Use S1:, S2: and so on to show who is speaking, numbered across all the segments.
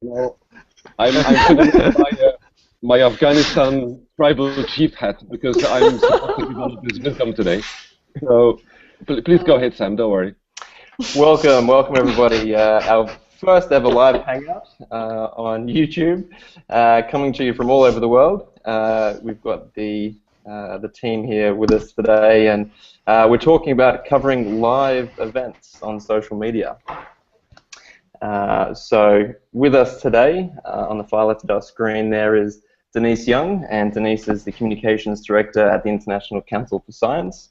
S1: Well, I'm putting my Afghanistan tribal chief hat because I'm supposed to give all of this wisdom today. So please go ahead, Sam. Don't worry.
S2: Welcome everybody. Our first ever live hangout on YouTube, coming to you from all over the world. We've got the team here with us today, and we're talking about covering live events on social media. So with us today, on the far left of our screen, there is Denise Young, and Denise is the Communications Director at the International Council for Science.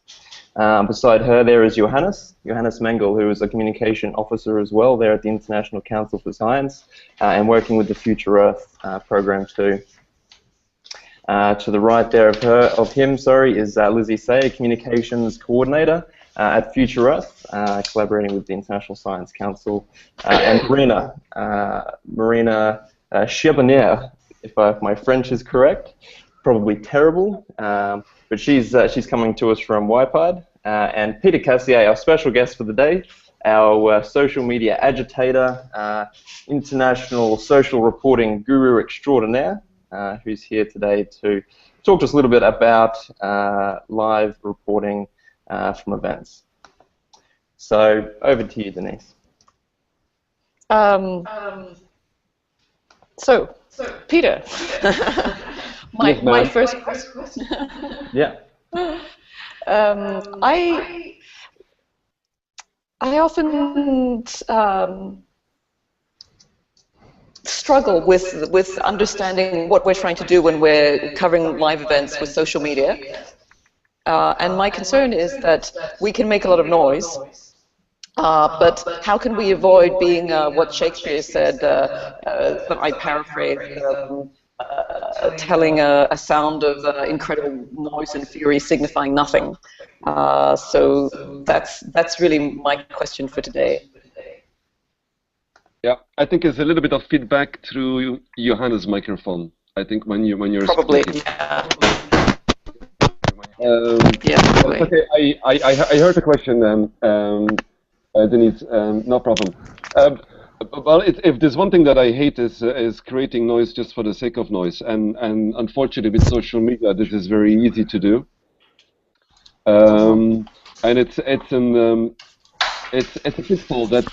S2: Beside her there is Johannes Mengel, who is a Communication Officer as well there at the International Council for Science, and working with the Future Earth program too. To the right there of him, is Lizzie Sayer, Communications Coordinator at Future Earth, collaborating with the International Science Council, and Marina Charbonnier, if my French is correct, probably terrible, but she's coming to us from YPAD, and Peter Casier, our special guest for the day, our social media agitator, international social reporting guru extraordinaire, who's here today to talk to us a little bit about live reporting from events. So over to you, Denise.
S3: So Peter, my first question.
S2: Yeah.
S3: I often struggle with understanding what we're trying to do when we're covering live events with social media. And my concern is that we can make a lot of noise, but how can we avoid being what Shakespeare said, that I paraphrase, telling a sound of incredible noise and fury signifying nothing. So that's really my question for today.
S1: Yeah, I think it's a little bit of feedback through Johannes' microphone. I think when you're
S3: probably
S1: speaking.
S3: Yeah.
S1: Yeah. Okay, I heard the question, Denise. No problem. Well, if there's one thing that I hate is creating noise just for the sake of noise, and unfortunately with social media this is very easy to do, and it's a pitfall that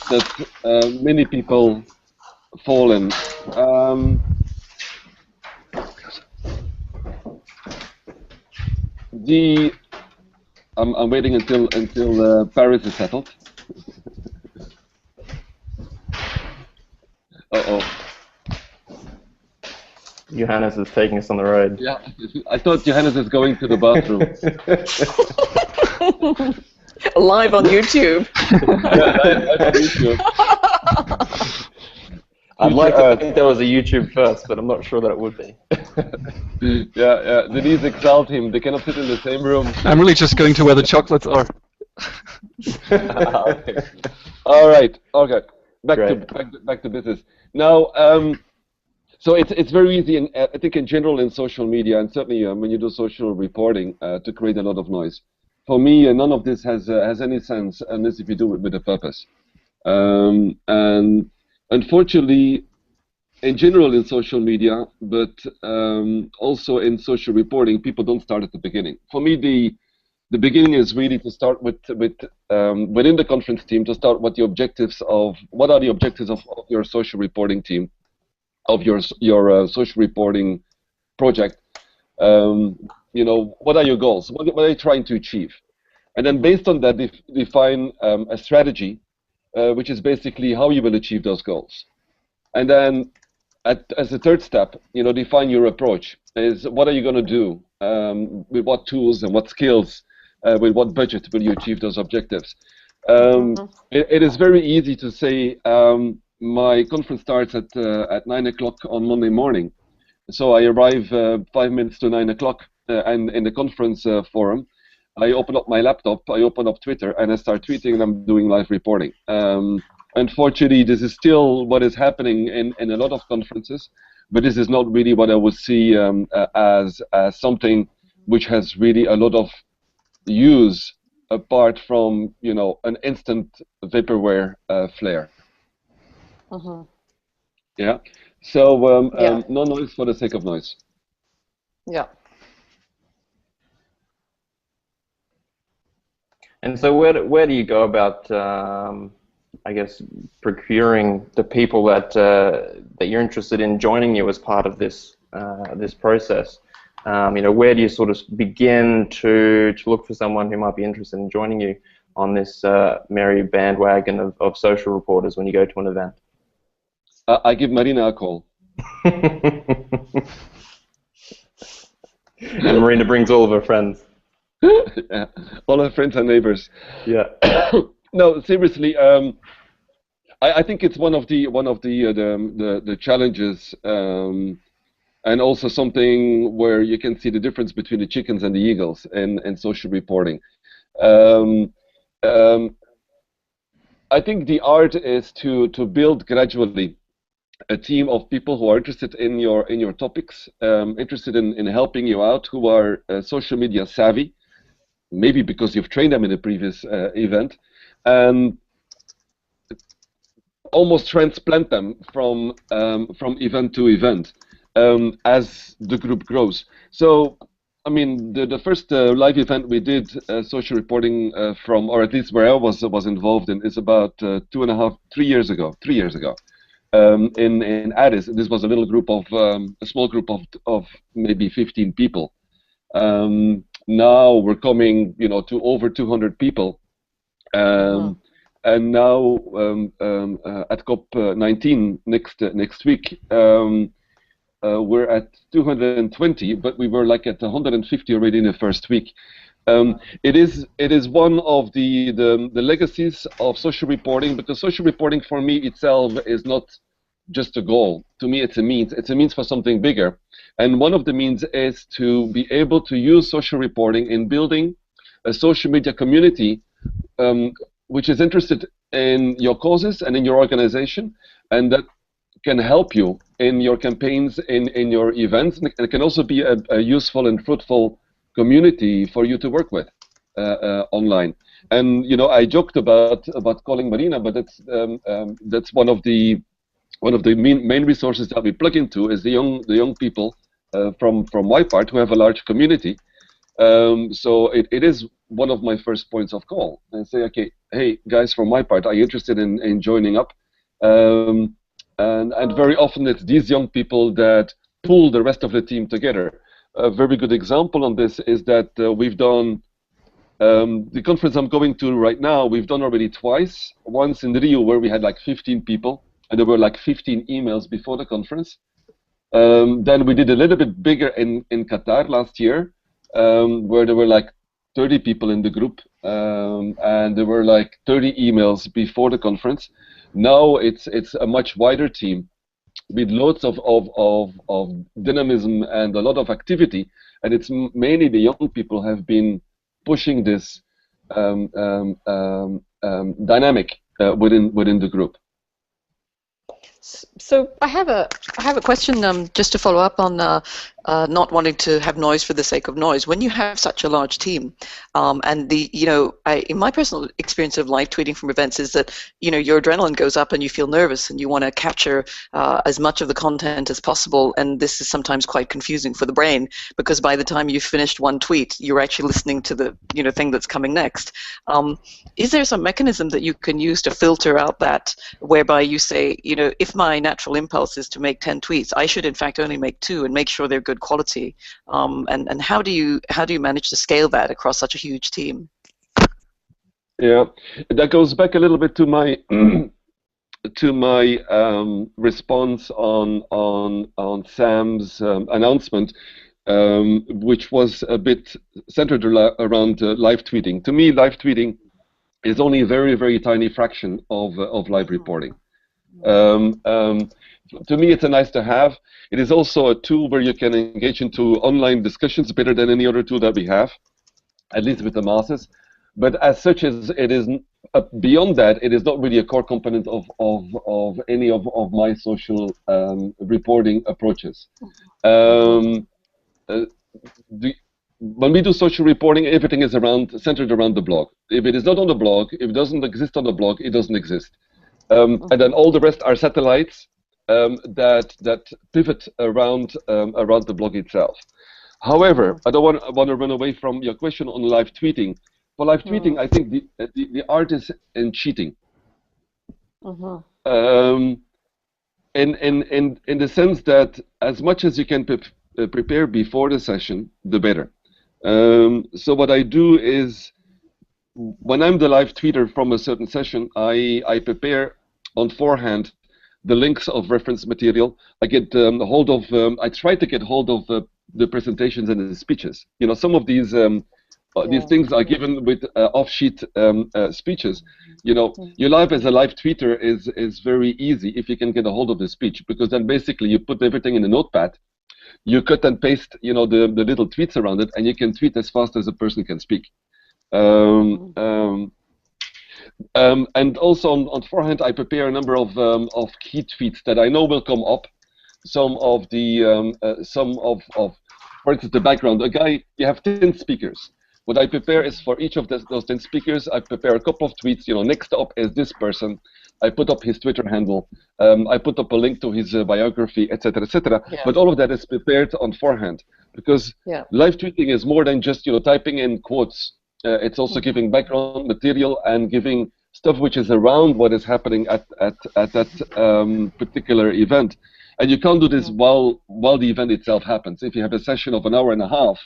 S1: many people fall in. I'm waiting until Paris is settled. Uh-oh.
S2: Johannes is taking us on the road.
S1: Yeah, I thought Johannes is going to the bathroom.
S3: Live on YouTube.
S1: Yeah, live on YouTube.
S2: I'd like to think there was a YouTube first, but I'm not sure that it would be.
S1: Yeah. Denise exiled him. They cannot sit in the same room.
S4: I'm really just going to where the chocolates are.
S1: Okay. All right. Okay. Back to business. Now, so it's very easy, and I think in general in social media, and certainly when you do social reporting, to create a lot of noise. For me, none of this has any sense unless if you do it with a purpose. And unfortunately, in general in social media, but also in social reporting, people don't start at the beginning. For me, the beginning is really to start with within the conference team, to start what are the objectives of your social reporting team, of your social reporting project. What are your goals? What are you trying to achieve? And then based on that, define a strategy, which is basically how you will achieve those goals. And then as a third step, define your approach. Is what are you going to do? With what tools and what skills? With what budget will you achieve those objectives? It is very easy to say, my conference starts at 9 o'clock on Monday morning. So I arrive 5 minutes to 9 o'clock, and in the conference forum, I open up my laptop, I open up Twitter, and I start tweeting, and I'm doing live reporting. Unfortunately, this is still what is happening in a lot of conferences, but this is not really what I would see as something which has really a lot of use apart from an instant vaporware flare. Yeah. So
S3: Yeah.
S1: no noise for the sake of noise.
S3: Yeah.
S2: And so where do you go about, I guess, procuring the people that that you're interested in joining you as part of this this process? Where do you sort of begin to look for someone who might be interested in joining you on this merry bandwagon of social reporters when you go to an event?
S1: I give Marina a call.
S2: And Marina brings all of her friends.
S1: Yeah, all our friends and neighbors.
S2: Yeah.
S1: No, seriously. I think it's one of the challenges, and also something where you can see the difference between the chickens and the eagles in social reporting. Um, um, I think the art is to build gradually a team of people who are interested in your topics, interested in helping you out, who are social media savvy, maybe because you've trained them in a previous event, and almost transplant them from event to event as the group grows. So, I mean, the first live event we did social reporting from, or at least where I was involved in, is about 2.5, 3 years ago. 3 years ago, in Addis. This was a little group of a small group of maybe 15 people. Now we're coming, to over 200 people. And now at COP19 next week, we're at 220, but we were like at 150 already in the first week. It is one of the legacies of social reporting, because social reporting for me itself is not just a goal. To me, it's a means. It's a means for something bigger. And one of the means is to be able to use social reporting in building a social media community which is interested in your causes and in your organization, and that can help you in your campaigns, in your events, and it can also be a useful and fruitful community for you to work with online. And I joked about calling Marina, but that's one of the main resources that we plug into is the young people from my part who have a large community. So it is one of my first points of call, and say, okay, hey guys, from my part, are you interested in joining up? And very often it's these young people that pull the rest of the team together. A very good example on this is that we've done the conference I'm going to right now. We've done already twice. Once in Rio, where we had like 15 people, and there were like 15 emails before the conference. Then we did a little bit bigger in Qatar last year, where there were like 30 people in the group, and there were like 30 emails before the conference. Now it's a much wider team with loads of dynamism and a lot of activity, and it's mainly the young people have been pushing this dynamic within the group.
S3: So I have a question just to follow up on not wanting to have noise for the sake of noise. When you have such a large team, and in my personal experience of live tweeting from events is that your adrenaline goes up and you feel nervous and you want to capture as much of the content as possible. And this is sometimes quite confusing for the brain, because by the time you've finished one tweet, you're actually listening to the thing that's coming next. Is there some mechanism that you can use to filter out that, whereby you say, if my natural impulse is to make 10 tweets, I should in fact only make 2 and make sure they're good quality? And how do you manage to scale that across such a huge team?
S1: Yeah, that goes back a little bit to my response on Sam's announcement, which was a bit centered around live tweeting. To me, live tweeting is only a very, very tiny fraction of live reporting. To me, it's a nice to have. It is also a tool where you can engage into online discussions better than any other tool that we have, at least with the masses. But as such, it is beyond that. It is not really a core component of any of my social reporting approaches. When we do social reporting, everything is centered around the blog. If it is not on the blog, if it doesn't exist on the blog, it doesn't exist. And then all the rest are satellites that pivot around the blog itself. However, I don't want to run away from your question on live tweeting. For live tweeting, I think the art is in cheating. In the sense that as much as you can prepare before the session, the better. So what I do is, when I'm the live tweeter from a certain session, I prepare on forehand the links of reference material. I get hold of, I try to get hold of the presentations and the speeches. You know, some of these things are given with off-sheet speeches. You know, your live as a live tweeter is very easy if you can get a hold of the speech, because then basically you put everything in a notepad, you cut and paste, you know, the little tweets around it, and you can tweet as fast as a person can speak. And also on forehand, I prepare a number of key tweets that I know will come up. Some of, for instance, the background. You have 10 speakers. What I prepare is for each of those 10 speakers, I prepare a couple of tweets. You know, next up is this person. I put up his Twitter handle. I put up a link to his biography, etc., etc.
S3: Yeah.
S1: But all of that is prepared on forehand, because live tweeting is more than just, you know, typing in quotes. It's also giving background material and giving stuff which is around what is happening at that particular event. And you can't do this while the event itself happens. If you have a session of an hour and a half,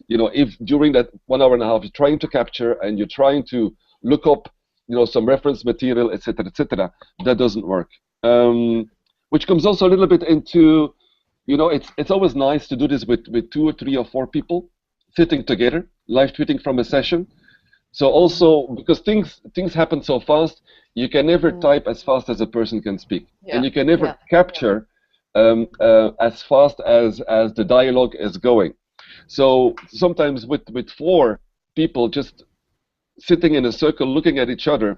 S1: you know, if during that 1 hour and a half you're trying to capture and you're trying to look up, you know, some reference material, etc., that doesn't work. Which comes also a little bit into, you know, it's always nice to do this with 2 or 3 or 4 people sitting together, live tweeting from a session. So also, because things happen so fast, you can never type as fast as a person can speak, and you can never capture as fast as the dialogue is going. So sometimes with 4 people just sitting in a circle looking at each other,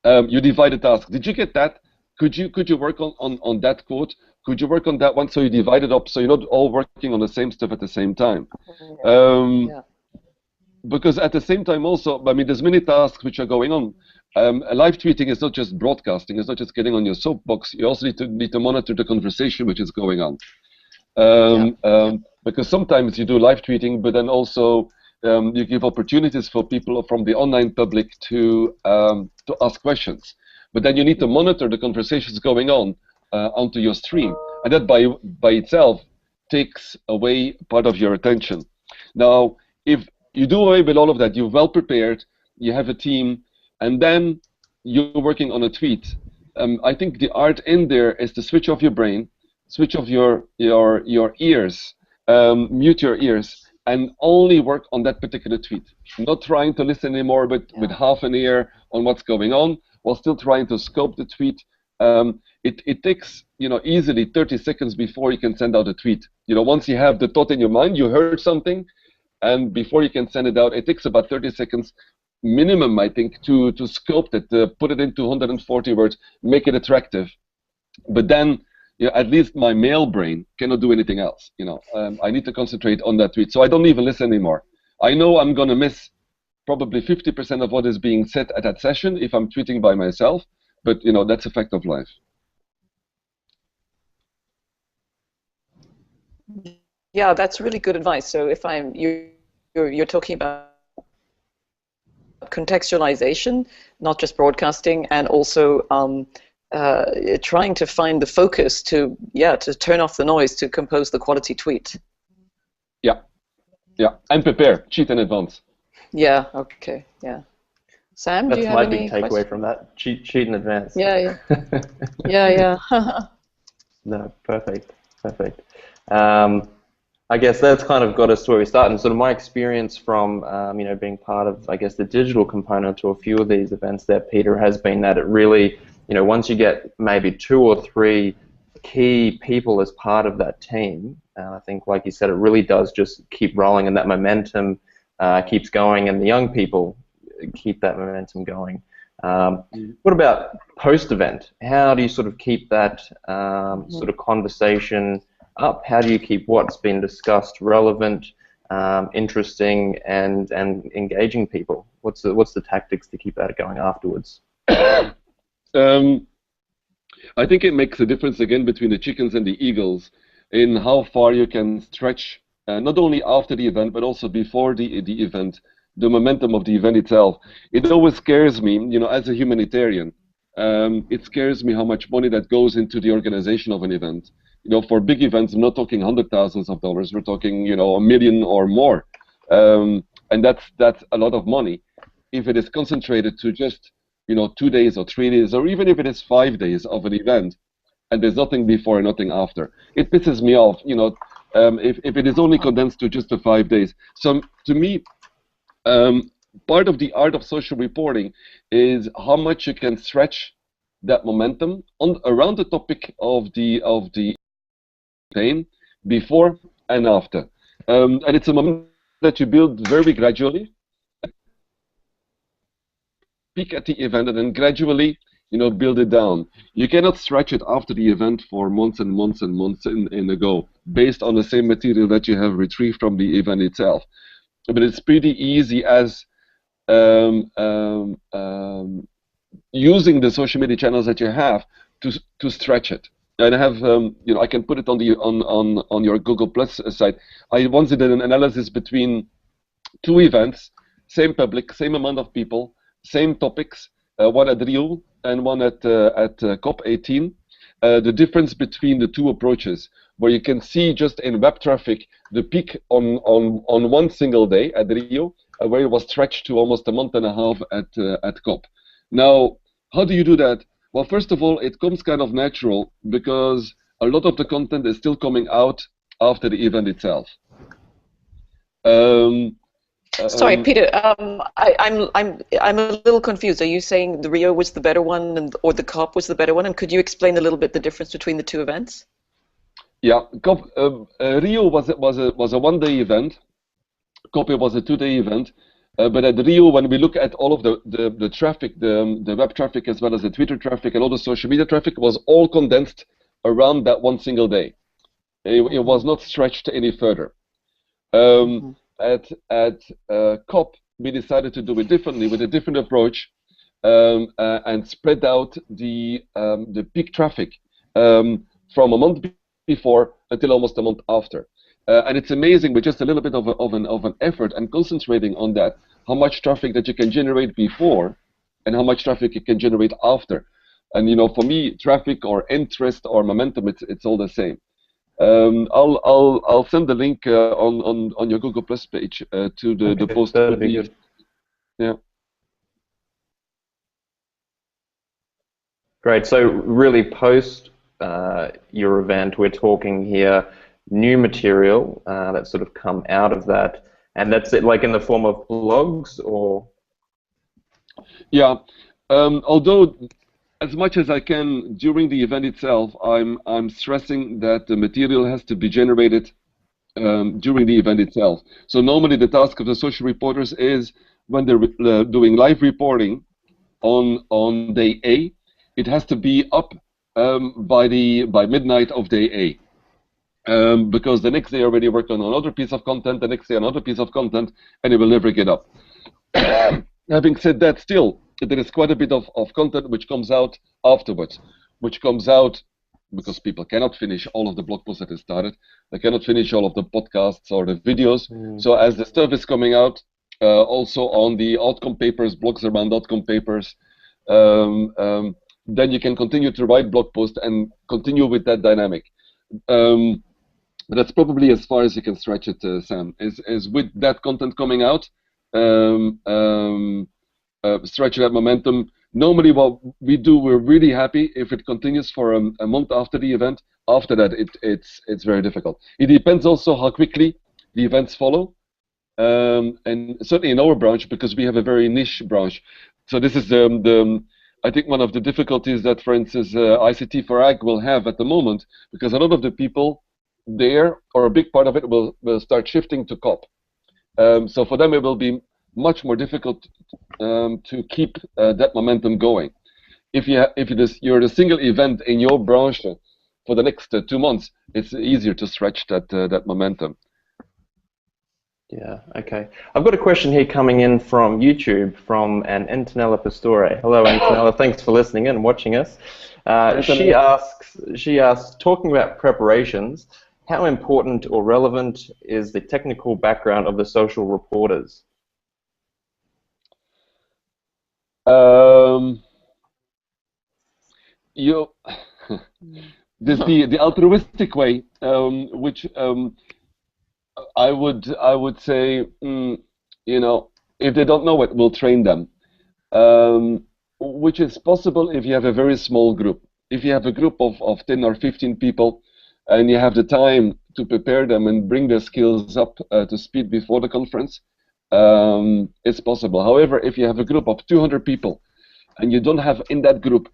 S1: you divide the task. Did you get that? Could you work on that quote? Could you work on that one? So you divide it up, so you're not all working on the same stuff at the same time. Because at the same time also, I mean, there's many tasks which are going on. Live tweeting is not just broadcasting, it's not just getting on your soapbox. You also need to monitor the conversation which is going on. Because sometimes you do live tweeting, but then also you give opportunities for people from the online public to ask questions. But then you need to monitor the conversations going on onto your stream, and that by itself takes away part of your attention. Now, if you do away with all of that, you're well prepared, you have a team, and then you're working on a tweet. I think the art in there is to switch off your brain, switch off your ears, mute your ears, and only work on that particular tweet. Not trying to listen anymore, but with half an ear on what's going on, while still trying to scope the tweet. It takes, you know, easily 30 seconds before you can send out a tweet. You know, once you have the thought in your mind, you heard something, and before you can send it out, it takes about 30 seconds minimum, I think, to scope it, to put it into 140 words, make it attractive. But then, you know, at least my male brain cannot do anything else. You know, I need to concentrate on that tweet, so I don't even listen anymore. I know I'm going to miss probably 50% of what is being said at that session if I'm tweeting by myself, but you know, that's a fact of life.
S3: Yeah, that's really good advice. So if you're talking about contextualization, not just broadcasting, and also trying to find the focus to turn off the noise to compose the quality tweet.
S1: Yeah, and prepare, cheat in advance.
S3: Yeah. Okay. Yeah. Sam, do you have any?
S2: That's my big takeaway from that. Cheat in advance.
S3: Yeah. Yeah.
S2: No, perfect. I guess that's kind of got us to where we start, and sort of my experience from you know, being part of, I guess, the digital component to a few of these events there, Peter, has been that it really, you know, once you get maybe 2 or 3 key people as part of that team, I think, like you said, it really does just keep rolling, and that momentum keeps going, and the young people keep that momentum going. What about post-event? How do you sort of keep that sort of conversation up? How do you keep what's been discussed relevant, interesting, and engaging people? What's the tactics to keep that going afterwards?
S1: I think it makes a difference again between the chickens and the eagles in how far you can stretch, not only after the event, but also before the event, the momentum of the event itself. It always scares me, you know, as a humanitarian. It scares me how much money that goes into the organization of an event. You know, for big events, I'm not talking hundred thousands of dollars. We're talking, you know, a million or more, and that's a lot of money. If it is concentrated to just, you know, 2 days or 3 days, or even if it is 5 days of an event, and there's nothing before and nothing after, it pisses me off. You know, if it is only condensed to just the 5 days. So to me, part of the art of social reporting is how much you can stretch that momentum on around the topic of the campaign before and after, and it's a momentum that you build very gradually, peak at the event, and then gradually, you know, build it down. You cannot stretch it after the event for months and months and months in a go, based on the same material that you have retrieved from the event itself. But it's pretty easy as using the social media channels that you have to stretch it. And I have, you know, I can put it on the on your Google Plus site. I once did an analysis between two events, same public, same amount of people, same topics, one at Rio and one at COP18. The difference between the two approaches, where you can see just in web traffic the peak on one single day at Rio, where it was stretched to almost a month and a half at COP. Now, how do you do that? Well, first of all, it comes kind of natural because a lot of the content is still coming out after the event itself.
S3: Sorry, Peter. I'm a little confused. Are you saying the Rio was the better one, or the COP was the better one? And could you explain a little bit the difference between the two events?
S1: Yeah, COP, Rio was a one-day event. COP was a two-day event. But at Rio, when we look at all of the traffic, the web traffic as well as the Twitter traffic and all the social media traffic, was all condensed around that one single day. It was not stretched any further. At COP, we decided to do it differently with a different approach, and spread out the peak traffic from a month before until almost a month after. And it's amazing with just a little bit of an effort and concentrating on that, how much traffic that you can generate before and how much traffic you can generate after. And you know, for me, traffic or interest or momentum, it's all the same. I'll send the link on your Google Plus page to the post.
S2: That'd be good.
S1: Yeah.
S2: Great. So really, post your event, we're talking here new material that's sort of come out of that, and that's it, like in the form of blogs or? Yeah.
S1: Although, as much as I can during the event itself, I'm stressing that the material has to be generated during the event itself. So normally the task of the social reporters is when they're doing live reporting on day A, it has to be up by midnight of day A. Because the next day already worked on another piece of content, the next day another piece of content, and it will never get up. Having said that, still, there is quite a bit of content which comes out afterwards, which comes out because people cannot finish all of the blog posts that they started. They cannot finish all of the podcasts or the videos. So as the stuff is coming out, also on the outcome papers, blogs around outcome papers, then you can continue to write blog posts and continue with that dynamic. But that's probably as far as you can stretch it, Sam, is with that content coming out, stretch that momentum. Normally what we do, we're really happy if it continues for a month after the event. After that, it's very difficult. It depends also how quickly the events follow, and certainly in our branch, because we have a very niche branch. So this is I think one of the difficulties that, for instance, ICT for Ag will have at the moment, because a lot of the people there, or a big part of it, will start shifting to COP. So for them, it will be much more difficult to keep that momentum going. If you're a single event in your branch for the next 2 months, it's easier to stretch that momentum.
S2: Yeah, okay. I've got a question here coming in from YouTube from an Antonella Pastore. Hello, Antonella. Thanks for listening in and watching us. She asks, talking about preparations, how important or relevant is the technical background of the social reporters?
S1: You This the altruistic way, which I would say, if they don't know it, we'll train them, which is possible if you have a very small group. If you have a group of 10 or 15 people, and you have the time to prepare them and bring their skills up to speed before the conference, it's possible. However, if you have a group of 200 people, and you don't have in that group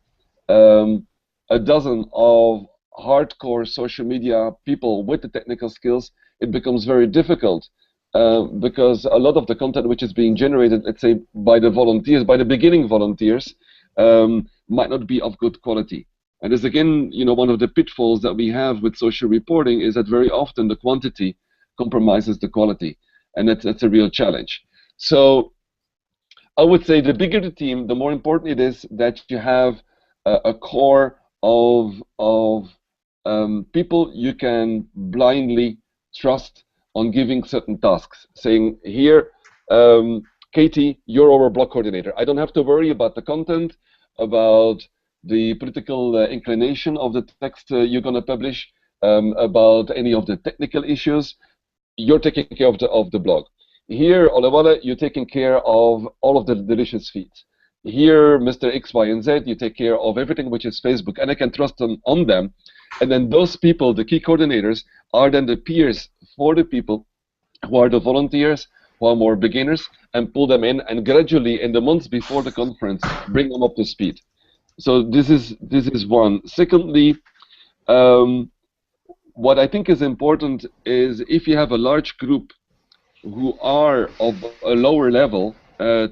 S1: a dozen of hardcore social media people with the technical skills, it becomes very difficult because a lot of the content which is being generated, let's say, by the volunteers, by the beginning volunteers, might not be of good quality. And this again, one of the pitfalls that we have with social reporting is that very often the quantity compromises the quality, and that's a real challenge. So I would say the bigger the team, the more important it is that you have a core of people you can blindly trust on giving certain tasks, saying, here, Katie, you're our blog coordinator. I don't have to worry about the content, about the political inclination of the text you're going to publish, about any of the technical issues. You're taking care of the blog. Here, Olewale, you're taking care of all of the delicious feeds. Here, Mr. X, Y, and Z, you take care of everything which is Facebook, and I can trust on them. And then those people, the key coordinators, are then the peers for the people who are the volunteers, who are more beginners, and pull them in, and gradually, in the months before the conference, bring them up to speed. So this is one. Secondly, what I think is important is if you have a large group who are of a lower level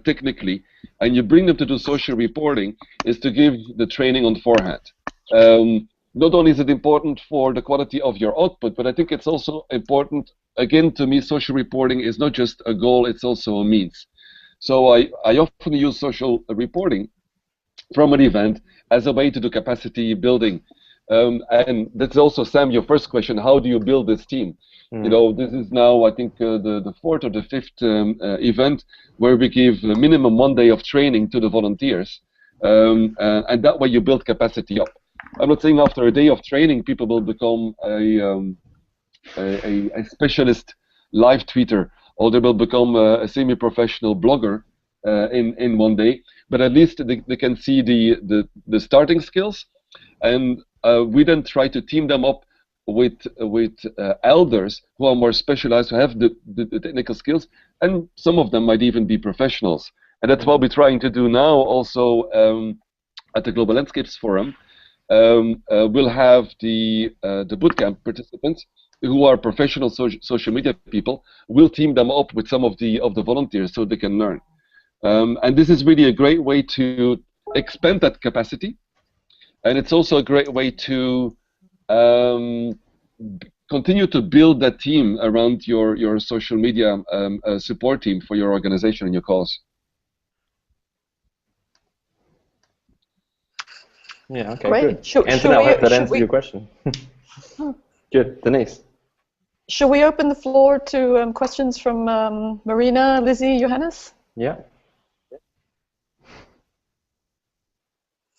S1: technically, and you bring them to do social reporting, is to give the training on forehand. Not only is it important for the quality of your output, but I think it's also important, again, to me, social reporting is not just a goal, it's also a means. So I often use social reporting from an event as a way to do capacity building. And that's also, Sam, your first question, how do you build this team? This is now, I think, the fourth or the fifth event where we give a minimum 1 day of training to the volunteers, and that way you build capacity up. I'm not saying after a day of training people will become a specialist live tweeter, or they will become a semi-professional blogger in 1 day, but at least they can see the starting skills, and we then try to team them up with elders who are more specialized, who have the technical skills, and some of them might even be professionals. And that's what we're trying to do now also at the Global Landscapes Forum. We'll have the bootcamp participants who are professional social media people. We'll team them up with some of the volunteers so they can learn. And this is really a great way to expand that capacity. And it's also a great way to continue to build that team around your social media support team for your organization and your cause.
S2: Yeah, okay,
S3: Great.
S2: good. Anthony, I hope that answers your question. Good. Denise?
S3: Shall we open the floor to questions from Marina, Lizzie, Johannes?
S2: Yeah.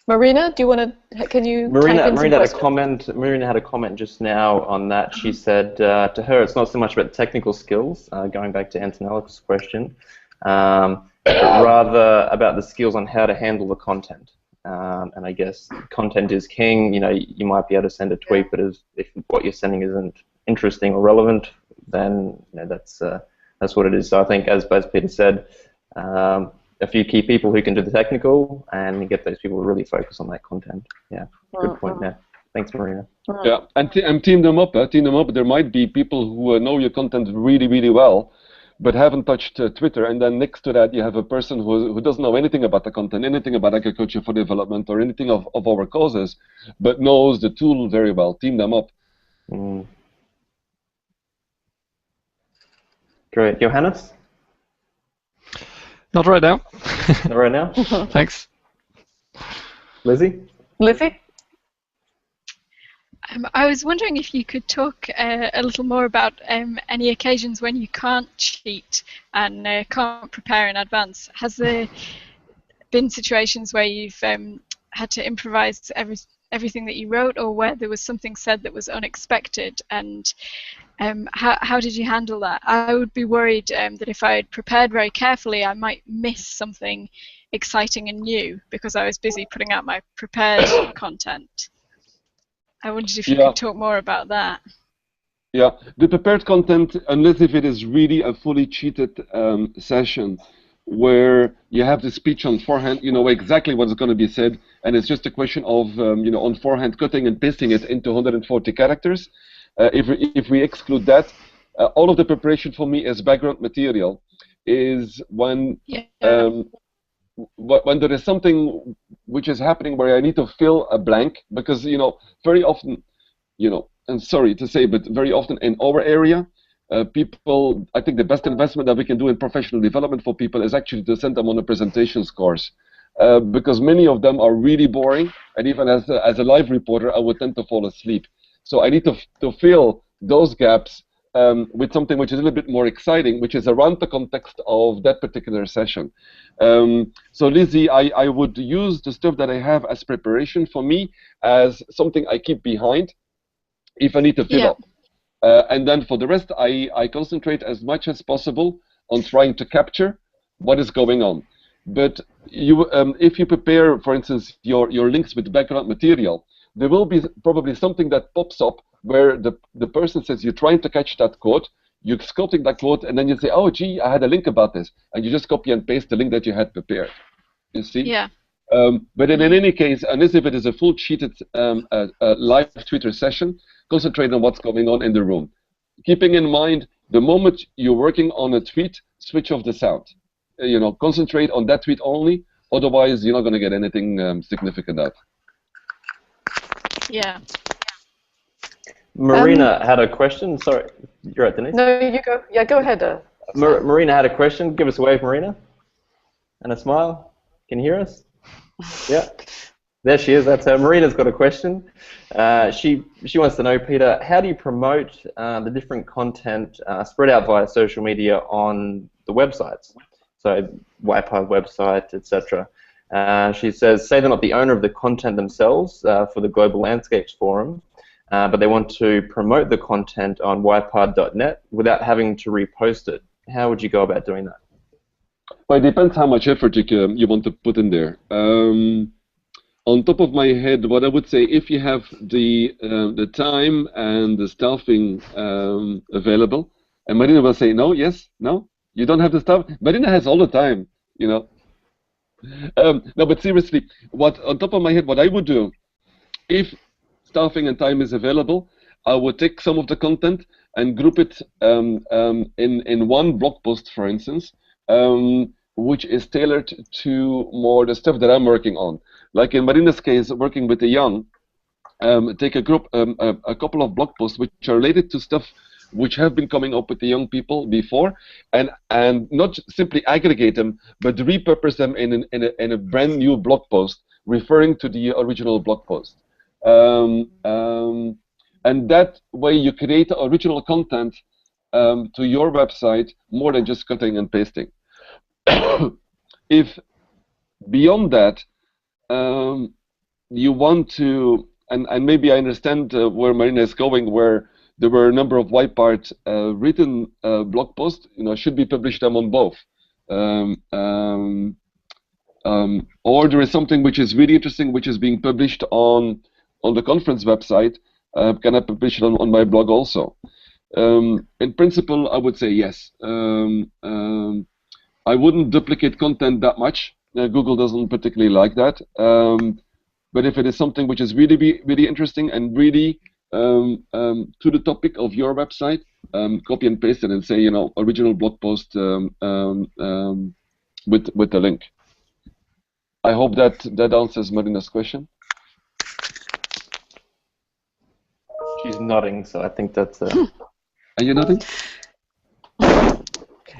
S3: Marina, do you want to? Can you?
S2: Marina had a comment just now on that. She said to her, it's not so much about technical skills, going back to Antonelli's question, but rather about the skills on how to handle the content. And I guess content is king. You might be able to send a tweet, but if what you're sending isn't interesting or relevant, then that's what it is. So I think, as Peter said, a few key people who can do the technical, and get those people to really focus on that content. Yeah, good point there. Thanks, Marina.
S1: Yeah, and team them up. There might be people who know your content really, really well, but haven't touched Twitter, and then next to that you have a person who doesn't know anything about the content, anything about agriculture for development, or anything of our causes, but knows the tool very well. Team them up.
S2: Great. Johannes?
S4: Not right now.
S2: Not right now?
S4: Thanks.
S2: Lizzie?
S3: Lizzie?
S5: I was wondering if you could talk a little more about any occasions when you can't cheat and can't prepare in advance. Has there been situations where you've had to improvise everything that you wrote, or where there was something said that was unexpected? And how did you handle that? I would be worried that if I had prepared very carefully, I might miss something exciting and new because I was busy putting out my prepared content. I wondered if you
S1: Yeah.
S5: could talk more about that.
S1: Yeah, the prepared content, unless if it is really a fully cheated session where you have the speech on forehand, you know exactly what's going to be said, and it's just a question of on forehand cutting and pasting it into 140 characters. If we exclude that, all of the preparation for me as background material is when when there is something which is happening where I need to fill a blank, because very often, and sorry to say, but very often in our area, people, I think the best investment that we can do in professional development for people is actually to send them on a presentations course, because many of them are really boring, and even as a live reporter, I would tend to fall asleep. So I need to fill those gaps with something which is a little bit more exciting, which is around the context of that particular session. So Lizzie, I would use the stuff that I have as preparation for me as something I keep behind if I need to fill up. And then for the rest, I concentrate as much as possible on trying to capture what is going on. But if you prepare, for instance, your links with background material, there will be probably something that pops up where the person says you're trying to catch that quote, you're sculpting that quote, and then you say, oh, gee, I had a link about this. And you just copy and paste the link that you had prepared. You see?
S5: Yeah.
S1: But in any case, unless if it is a full cheated live Twitter session, concentrate on what's going on in the room. Keeping in mind, the moment you're working on a tweet, switch off the sound. Concentrate on that tweet only. Otherwise, you're not going to get anything significant out.
S5: Yeah.
S2: Marina had a question. Sorry, you're right, Denise.
S3: No, you go. Yeah, go ahead.
S2: Marina had a question. Give us a wave, Marina. And a smile. Can you hear us? Yeah. There she is. That's her. Marina's got a question. She wants to know, Peter, how do you promote the different content spread out via social media on the websites? So YPod website, etc. She says, say they're not the owner of the content themselves for the Global Landscapes Forum, but they want to promote the content on ypod.net without having to repost it. How would you go about doing that?
S1: Well, it depends how much effort you want to put in there. On top of my head, what I would say, if you have the time and the staffing available, and Marina will say, no, yes, no, you don't have the staff. Marina has all the time, No, but seriously, on top of my head, what I would do, if staffing and time is available, I would take some of the content and group it in one blog post, for instance, which is tailored to more the stuff that I'm working on. Like in Marina's case, working with the young, take a couple of blog posts which are related to stuff which have been coming up with the young people before, and not simply aggregate them, but repurpose them in a brand new blog post referring to the original blog post. And that way you create original content to your website more than just cutting and pasting. If beyond that you want to, and maybe I understand where Marina is going, where there were a number of Whitepart written blog posts, should be published them on both. Or there is something which is really interesting, which is being published on the conference website. Can I publish it on my blog also? In principle, I would say yes. I wouldn't duplicate content that much. Google doesn't particularly like that. But if it is something which is really interesting and really to the topic of your website, copy and paste it and say, original blog post with the link. I hope that answers Marina's question.
S2: She's nodding, so I think that's...
S1: Are you nodding?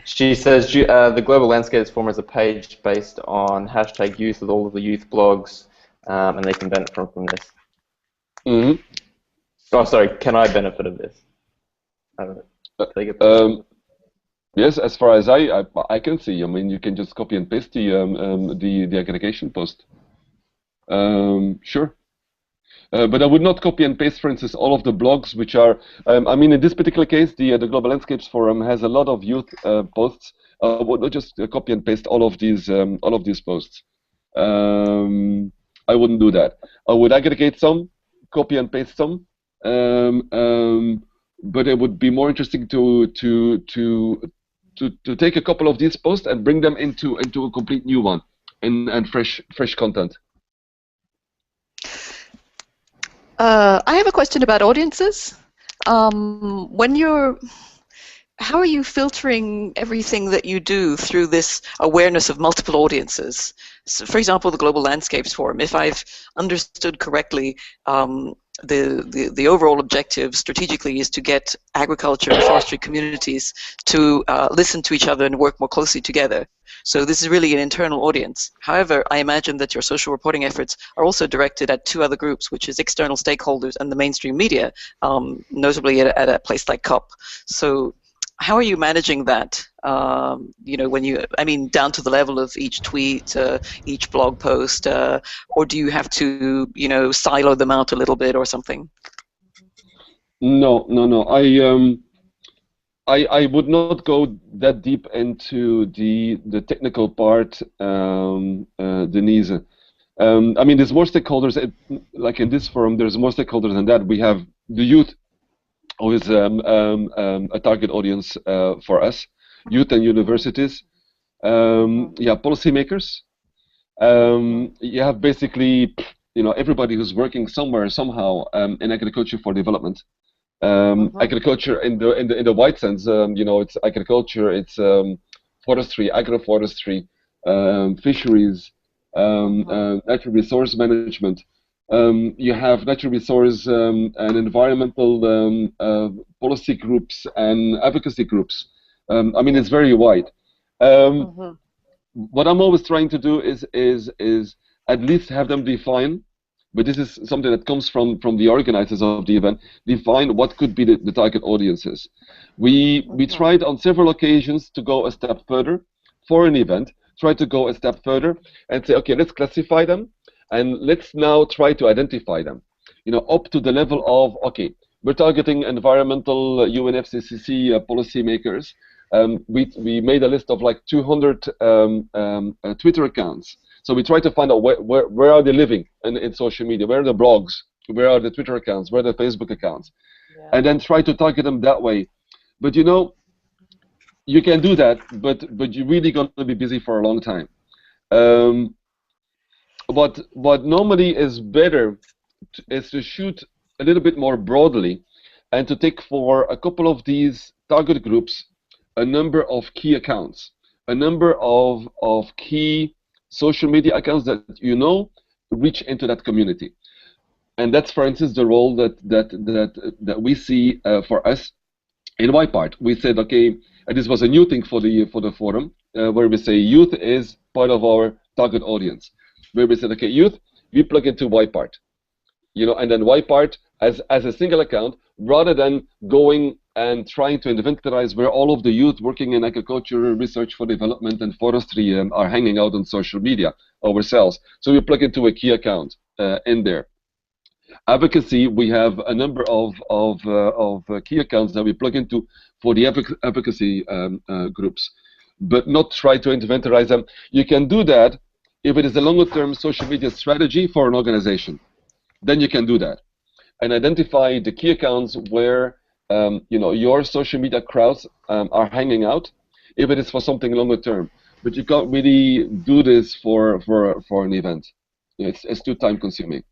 S2: She says the Global Landscapes Forum is a page based on #youth with all of the youth blogs, and they can benefit from this.
S1: Mm-hmm.
S2: Oh, sorry. Can I benefit of this? Take it.
S1: Yes, as far as I can see, I mean, you can just copy and paste the aggregation post. Sure. But I would not copy and paste, for instance, all of the blogs which are. I mean, in this particular case, the Global Landscapes Forum has a lot of youth posts. I would not just copy and paste all of these posts. I wouldn't do that. I would aggregate some, copy and paste some, but it would be more interesting to take a couple of these posts and bring them into a complete new one and fresh content.
S3: I have a question about audiences. How are you filtering everything that you do through this awareness of multiple audiences? So, for example, the Global Landscapes Forum. If I've understood correctly, the overall objective strategically is to get agriculture and forestry communities to listen to each other and work more closely together. So this is really an internal audience. However, I imagine that your social reporting efforts are also directed at two other groups, which is external stakeholders and the mainstream media, notably at a place like COP. So how are you managing that? You know, down to the level of each tweet, each blog post, or do you have to, silo them out a little bit or something?
S1: No. I would not go that deep into the technical part, Denise. I mean, there's more stakeholders. Like in this forum, there's more stakeholders than that. We have the youth, who is a target audience for us, youth and universities. Policymakers. You have basically, everybody who's working somewhere, somehow, in agriculture for development. Agriculture in the wide sense, it's agriculture, it's forestry, agroforestry, fisheries, natural resource management. You have natural resource and environmental policy groups and advocacy groups. I mean, it's very wide. What I'm always trying to do is at least have them define. But this is something that comes from the organizers of the event. Define what could be the target audiences. We tried on several occasions to go a step further for an event. Try to go a step further and say, okay, let's classify them and let's now try to identify them. Up to the level of, okay, we're targeting environmental UNFCCC policymakers. We made a list of like 200 Twitter accounts. So we try to find out where are they living in social media, where are the blogs, where are the Twitter accounts, where are the Facebook accounts, and then try to target them that way. But you can do that, but you're really going to be busy for a long time. What normally is better is to shoot a little bit more broadly and to take for a couple of these target groups a number of key accounts, a number of key social media accounts that reach into that community. And that's, for instance, the role that we see for us in YPart. We said, okay, and this was a new thing for the forum, where we say youth is part of our target audience. Where we said, okay, youth, we plug into YPart, and then YPart as a single account, rather than going and trying to inventarize where all of the youth working in agriculture, research for development, and forestry are hanging out on social media ourselves. So we plug into a key account in there. Advocacy, we have a number of key accounts that we plug into for the advocacy groups, but not try to inventarize them. You can do that if it is a longer-term social media strategy for an organization. Then you can do that and identify the key accounts where your social media crowds are hanging out, if it is for something longer term. But you can't really do this for an event. It's too time consuming.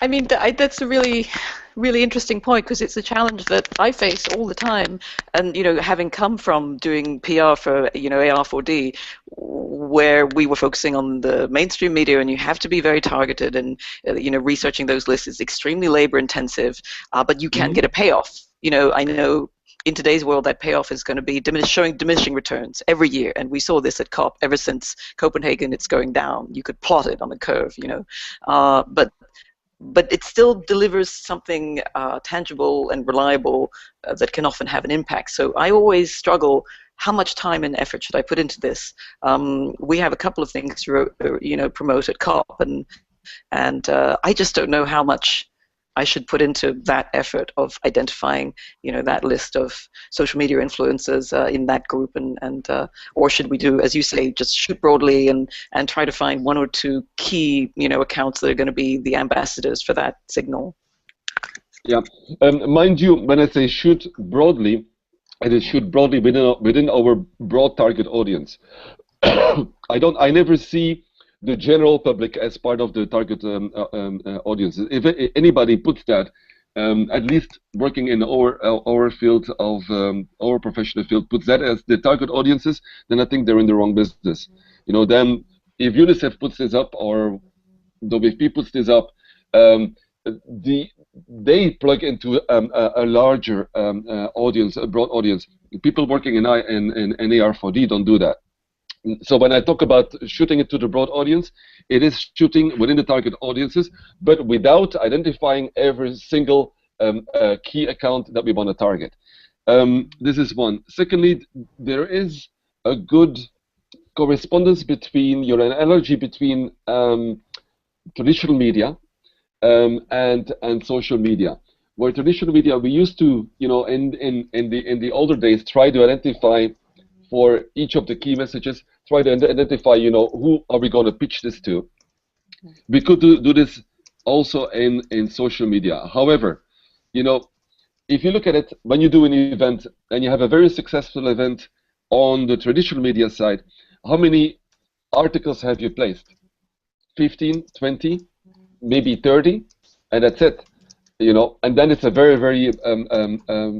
S3: I mean, that's a really interesting point, because it's a challenge that I face all the time. And having come from doing PR for AR4D, where we were focusing on the mainstream media, and you have to be very targeted, and researching those lists is extremely labor intensive, but you can get a payoff. I know in today's world that payoff is going to be showing diminishing returns every year, and we saw this at COP. Ever since Copenhagen, it's going down. You could plot it on a curve, but but it still delivers something tangible and reliable that can often have an impact. So I always struggle, how much time and effort should I put into this? We have a couple of things to promote at COP, and I just don't know how much I should put into that effort of identifying, that list of social media influencers in that group, or should we do, as you say, just shoot broadly and try to find one or two key, accounts that are going to be the ambassadors for that signal.
S1: Yeah, mind you, when I say shoot broadly, it is shoot broadly within our broad target audience. I never see the general public as part of the target audiences. If anybody puts that, at least working in our field of our professional field, puts that as the target audiences, then I think they're in the wrong business. Then if UNICEF puts this up or WFP puts this up, they plug into a larger audience, a broad audience. People working in AR4D don't do that. So when I talk about shooting it to the broad audience, it is shooting within the target audiences, but without identifying every single key account that we want to target. This is one. Secondly, there is a good correspondence between your analogy between traditional media and social media. Where traditional media, we used to, in the older days, try to identify for each of the key messages, try to identify, who are we going to pitch this to. We could do this also in social media. However, if you look at it, when you do an event and you have a very successful event on the traditional media side, how many articles have you placed? 15, 20, maybe 30, and that's it. And then it's a very, very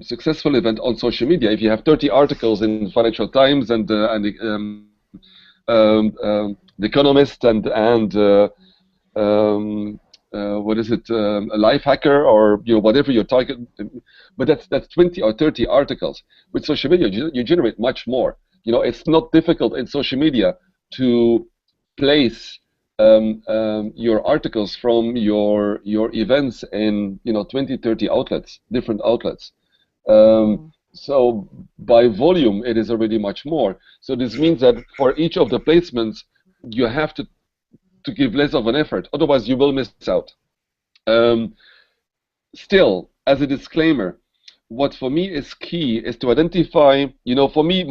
S1: successful event on social media. If you have 30 articles in Financial Times and The Economist and what is it, a Life Hacker, or whatever your target, but that's 20 or 30 articles. With social media, you generate much more. It's not difficult in social media to place your articles from your events in 20, 30 outlets, different outlets. So by volume, it is already much more. So this means that for each of the placements, you have to give less of an effort. Otherwise, you will miss out. Still, as a disclaimer, what for me is key is to identify. For me,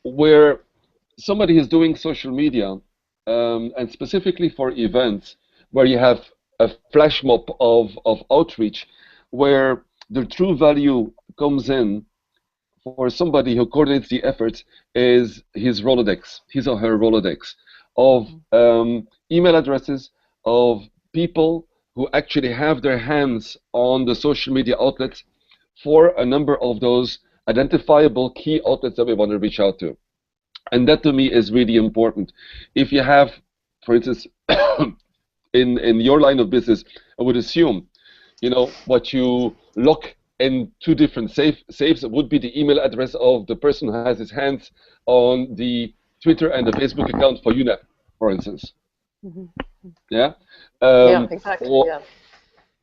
S1: where somebody is doing social media, and specifically for events where you have a flash mob of outreach, where the true value comes in for somebody who coordinates the efforts is his Rolodex, his or her Rolodex of email addresses of people who actually have their hands on the social media outlets for a number of those identifiable key outlets that we want to reach out to. And that to me is really important. If you have, for instance, in your line of business, I would assume, what you lock in two different safes would be the email address of the person who has his hands on the Twitter and the Facebook account for UNEP, for instance. Yeah.
S3: Yeah, exactly. Or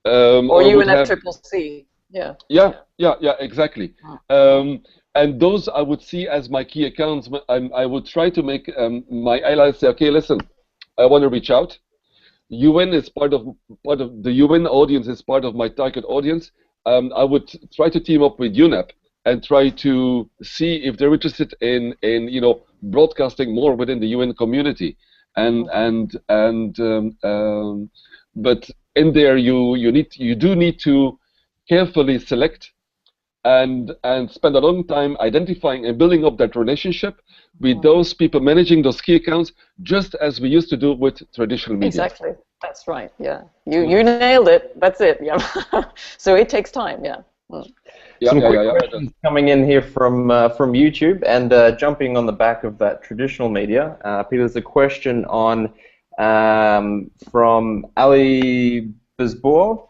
S3: UNFCCC. Yeah.
S1: Yeah, exactly. And those I would see as my key accounts. I would try to make my allies say, okay, listen, I want to reach out. UN is part of the UN audience is part of my target audience. I would try to team up with UNEP and try to see if they're interested in broadcasting more within the UN community. But in there you do need to carefully select and spend a long time identifying and building up that relationship with those people managing those key accounts, just as we used to do with traditional media.
S3: Exactly. That's right. Yeah. You nailed it. That's it. Yeah. So it takes time. Yeah.
S2: Some quick questions coming in here from YouTube, and jumping on the back of that traditional media. Peter, there's a question on from Ali Bizbour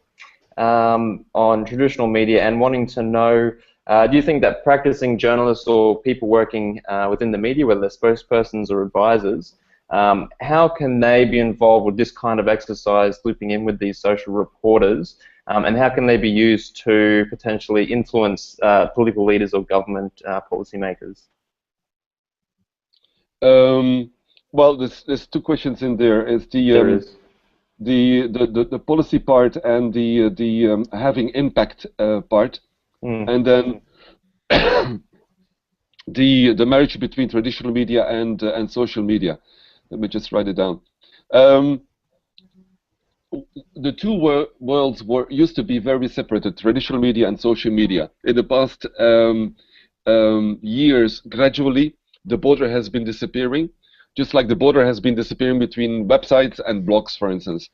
S2: on traditional media, and wanting to know, do you think that practicing journalists or people working within the media, whether they're spokespersons or advisors, How can they be involved with this kind of exercise, looping in with these social reporters, and how can they be used to potentially influence political leaders or government policymakers?
S1: Well, there's two questions in there. It's
S2: There is.
S1: the policy part and the having impact part, and then the marriage between traditional media and social media. Let me just write it down. The two worlds used to be very separated, traditional media and social media. In the past years, gradually, the border has been disappearing, just like the border has been disappearing between websites and blogs, for instance.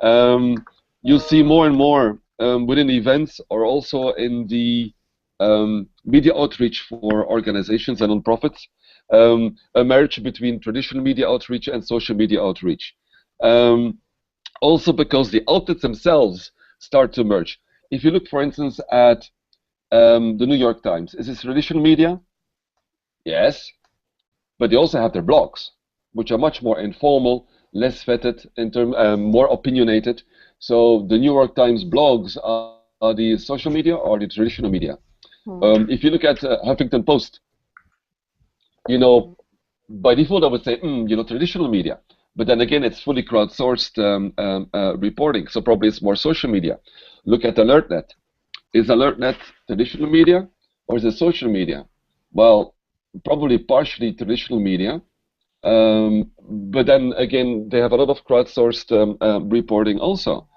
S1: You see more and more within events or also in the media outreach for organizations and nonprofits, a marriage between traditional media outreach and social media outreach. Also because the outlets themselves start to merge. If you look, for instance, at the New York Times, is this traditional media? Yes, but they also have their blogs, which are much more informal, less vetted, more opinionated. So the New York Times blogs are the social media or the traditional media. If you look at Huffington Post, you know, by default I would say, you know, traditional media. But then again, it's fully crowdsourced reporting, so probably it's more social media. Look at AlertNet. Is AlertNet traditional media or is it social media? Well, probably partially traditional media. But then again, they have a lot of crowdsourced reporting also.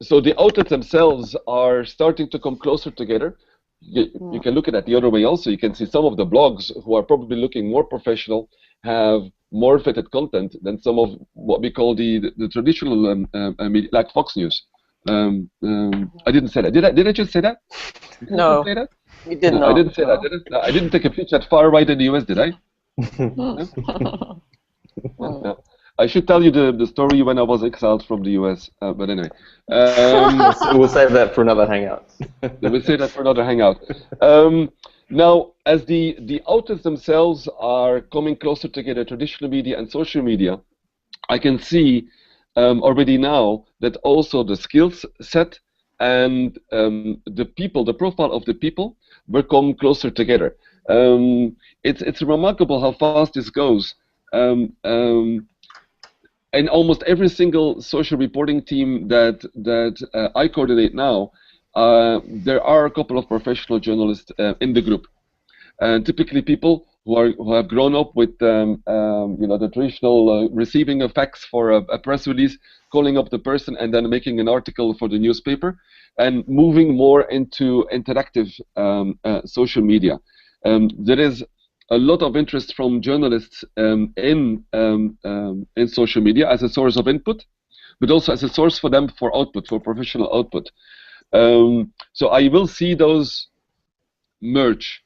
S1: So the outlets themselves are starting to come closer together. You can look at it the other way also. You can see some of the blogs who are probably looking more professional have more vetted content than some of what we call the traditional media, like Fox News. I didn't say that. Did I just say that?
S3: No,
S1: say that?
S3: you did
S1: No,
S3: not.
S1: I didn't say that. No, I didn't take a pitch at far right in the US, did I? No? No. I should tell you the story when I was exiled from the US, but anyway.
S2: We'll save that for another hangout.
S1: We'll save that for another hangout. Now, as the outlets themselves are coming closer together, traditional media and social media, I can see already now that also the skills set and the people, the profile of the people, will come closer together. It's remarkable how fast this goes. And almost every single social reporting team that I coordinate now, there are a couple of professional journalists in the group, and typically people who have grown up with you know, the traditional receiving of facts for a press release, calling up the person, and then making an article for the newspaper, and moving more into interactive social media. There is a lot of interest from journalists in social media as a source of input, but also as a source for them for output, for professional output. So I will see those merge,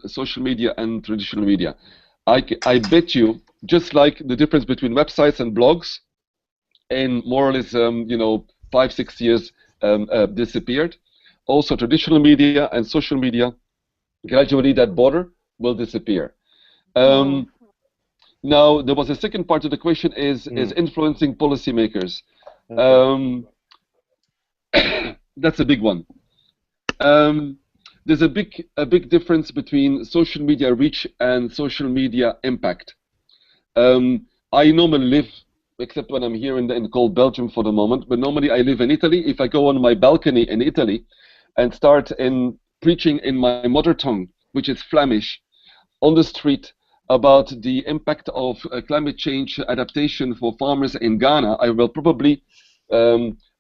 S1: social media and traditional media. I bet you, just like the difference between websites and blogs, in more or less you know, 5-6 years disappeared. Also, traditional media and social media, gradually that border will disappear. Now, there was a second part of the question: is influencing policymakers. That's a big one. There's a big difference between social media reach and social media impact. I normally live, except when I'm here in cold Belgium for the moment, but normally I live in Italy. If I go on my balcony in Italy and start preaching in my mother tongue, which is Flemish, on the street about the impact of climate change adaptation for farmers in Ghana, I will probably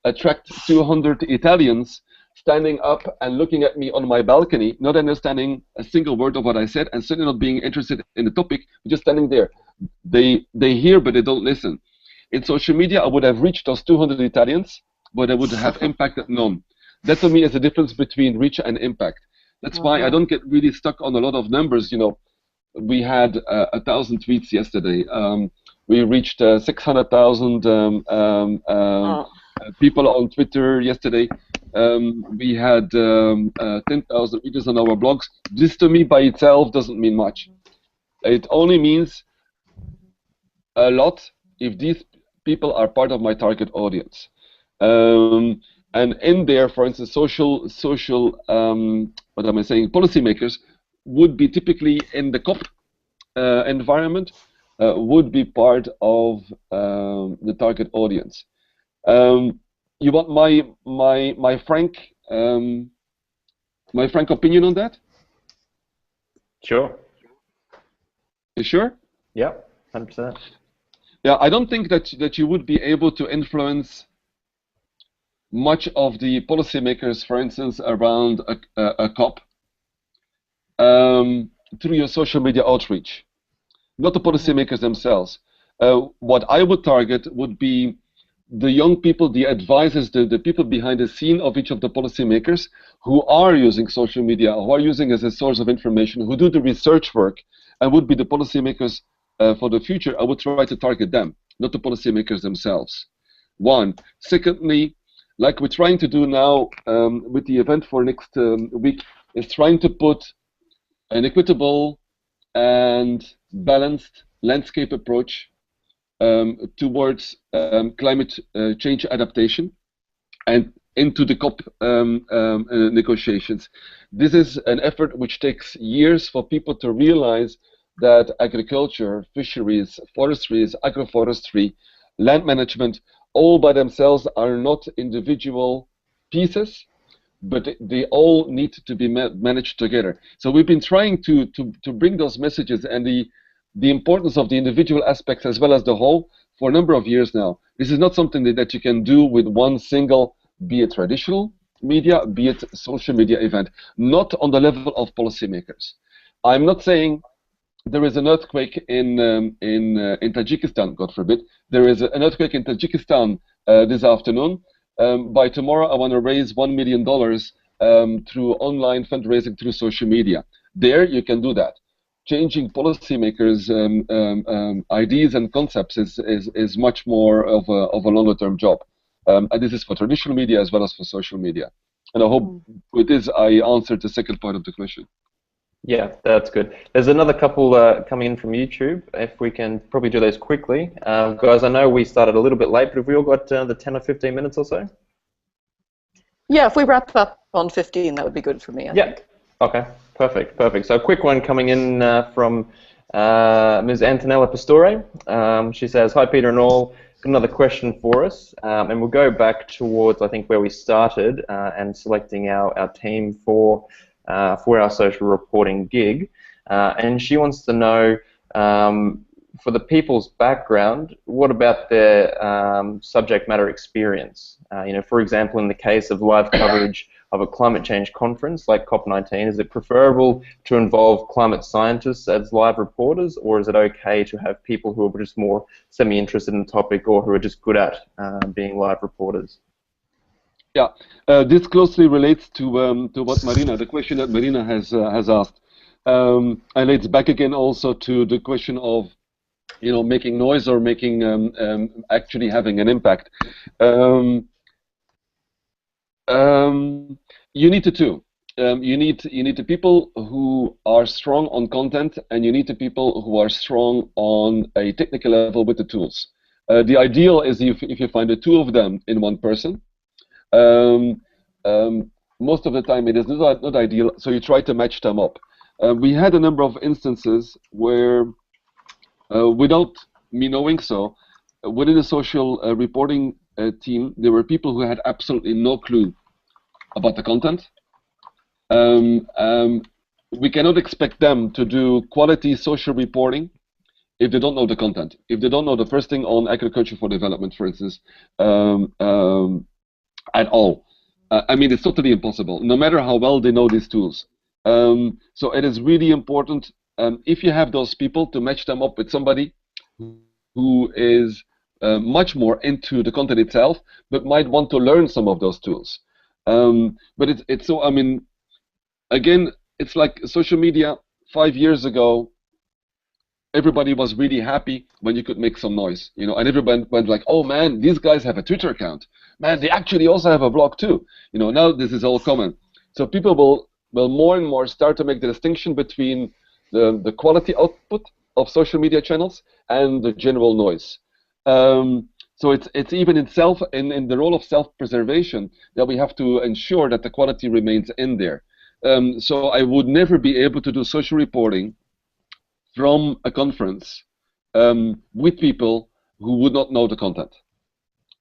S1: attract 200 Italians standing up and looking at me on my balcony, not understanding a single word of what I said, and certainly not being interested in the topic, just standing there. They hear, but they don't listen. In social media, I would have reached those 200 Italians, but I would have impacted none. That to me is the difference between reach and impact. That's why I don't get really stuck on a lot of numbers. You know, we had 1,000 tweets yesterday. We reached 600,000 people on Twitter yesterday. We had 10,000 readers on our blogs. This to me by itself doesn't mean much. It only means a lot if these people are part of my target audience. And in there, for instance, what am I saying? Policymakers would be typically in the COP environment, would be part of the target audience. You want my frank opinion on that?
S2: Sure.
S1: You sure?
S2: Yeah, 100%.
S1: Yeah, I don't think that you would be able to influence much of the policymakers, for instance, around a COP through your social media outreach, not the policymakers themselves. What I would target would be the young people, the advisors, the people behind the scene of each of the policymakers who are using social media, who are using as a source of information, who do the research work, and would be the policymakers for the future. I would try to target them, not the policymakers themselves. One. Secondly, like we're trying to do now with the event for next week, is trying to put an equitable and balanced landscape approach towards climate change adaptation and into the COP negotiations. This is an effort which takes years for people to realize that agriculture, fisheries, forestries, agroforestry, land management, all by themselves are not individual pieces, but they all need to be managed together. So we've been trying to bring those messages and the importance of the individual aspects as well as the whole for a number of years now. This is not something that you can do with one single, be it traditional media, be it social media event, not on the level of policymakers. I'm not saying there is an earthquake in Tajikistan, God forbid. There is an earthquake in Tajikistan this afternoon. By tomorrow, I want to raise $1 million through online fundraising through social media. There, you can do that. Changing policymakers' ideas and concepts is much more of a longer-term job. And this is for traditional media as well as for social media. And I hope with this I answered the second part of the question.
S2: Yeah, that's good. There's another couple coming in from YouTube. If we can probably do those quickly. Guys, I know we started a little bit late, but have we all got the 10 or 15 minutes or so?
S3: Yeah, if we wrap up on 15, that would be good for me, I think.
S2: Okay, perfect. So a quick one coming in from Ms. Antonella Pastore. She says, "Hi Peter and all, got another question for us." And we'll go back towards, I think, where we started and selecting our team for our social reporting gig. And she wants to know, for the people's background, what about their subject matter experience? For example, in the case of live coverage of a climate change conference like COP19, is it preferable to involve climate scientists as live reporters, or is it okay to have people who are just more semi-interested in the topic or who are just good at being live reporters?
S1: Yeah, this closely relates to what Marina, the question that Marina has asked, and it's back again also to the question of, making noise or making actually having an impact. You need the two. You need the people who are strong on content, and you need the people who are strong on a technical level with the tools. The ideal is if you find the two of them in one person. Most of the time it is not ideal, so you try to match them up. We had a number of instances where, without me knowing so, within the social reporting team, there were people who had absolutely no clue about the content. We cannot expect them to do quality social reporting if they don't know the content, if they don't know the first thing on agriculture for development, for instance, at all. I mean, it's totally impossible, no matter how well they know these tools. So it is really important, if you have those people, to match them up with somebody who is much more into the content itself, but might want to learn some of those tools. But it's so, I mean, again, it's like social media 5 years ago. Everybody was really happy when you could make some noise, and everybody went like, "Oh man, these guys have a Twitter account. Man, they actually also have a blog too." Now this is all common. So people will more and more start to make the distinction between the quality output of social media channels and the general noise. So it's even itself in the role of self-preservation that we have to ensure that the quality remains in there. So I would never be able to do social reporting from a conference with people who would not know the content.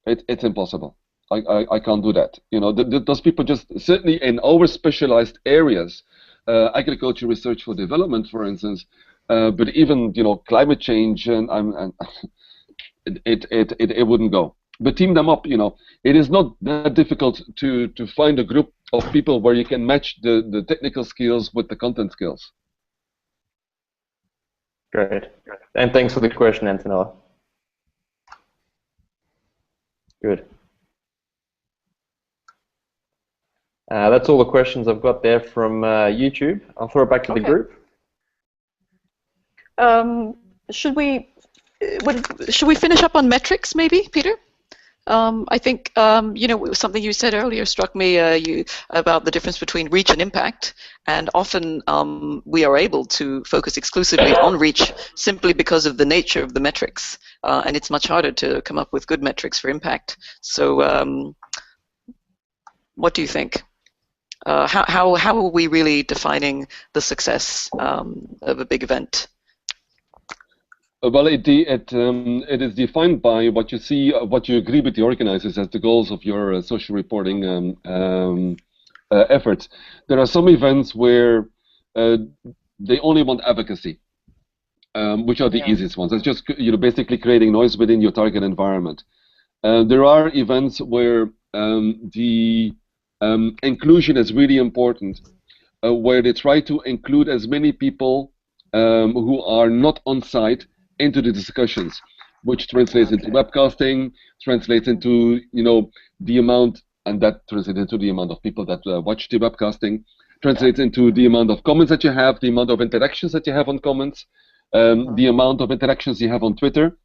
S1: It's impossible. I can't do that. You know, those people just, certainly in our specialized areas, agriculture research for development, for instance, but even, you know, climate change, and it wouldn't go. But team them up. You know, it is not that difficult to find a group of people where you can match the technical skills with the content skills.
S2: Great. And thanks for the question, Antonella. Good. That's all the questions I've got there from YouTube. I'll throw it back to the group.
S3: Should we finish up on metrics, maybe, Peter? I think you know, something you said earlier struck me about the difference between reach and impact, and often we are able to focus exclusively on reach simply because of the nature of the metrics, and it's much harder to come up with good metrics for impact. So what do you think? How are we really defining the success of a big event?
S1: Well, it is defined by what you see, what you agree with the organizers as the goals of your social reporting efforts. There are some events where they only want advocacy, which are the easiest ones. It's just, you know, basically creating noise within your target environment. There are events where the inclusion is really important, where they try to include as many people who are not on site into the discussions, which translates into webcasting, translates into, you know, the amount, and that translates into the amount of people that watch the webcasting, translates into the amount of comments that you have, the amount of interactions that you have on comments, the amount of interactions you have on Twitter,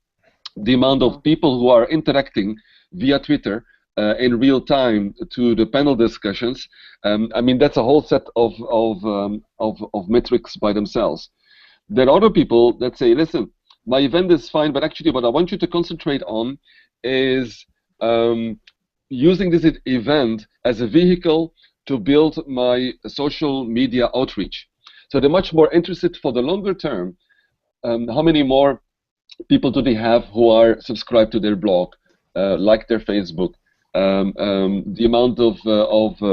S1: the amount of people who are interacting via Twitter in real time to the panel discussions. I mean, that's a whole set of metrics by themselves. There are other people that say, listen, my event is fine, but actually what I want you to concentrate on is using this event as a vehicle to build my social media outreach. So they're much more interested for the longer term. How many more people do they have who are subscribed to their blog, like their Facebook, the amount of